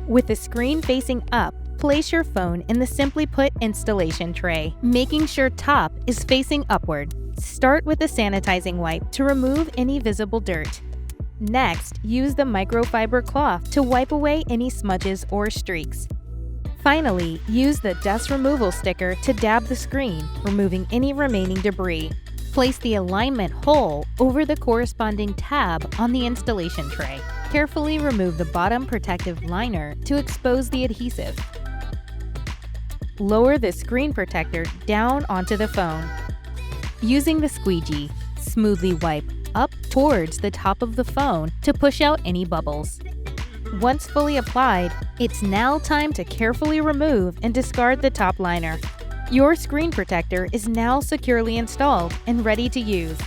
With the screen facing up, place your phone in the Simply Put installation tray, making sure top is facing upward. Start with a sanitizing wipe to remove any visible dirt. Next, use the microfiber cloth to wipe away any smudges or streaks. Finally, use the dust removal sticker to dab the screen, removing any remaining debris. Place the alignment hole over the corresponding tab on the installation tray. Carefully remove the bottom protective liner to expose the adhesive. Lower the screen protector down onto the phone. Using the squeegee, smoothly wipe up towards the top of the phone to push out any bubbles. Once fully applied, it's now time to carefully remove and discard the top liner. Your screen protector is now securely installed and ready to use.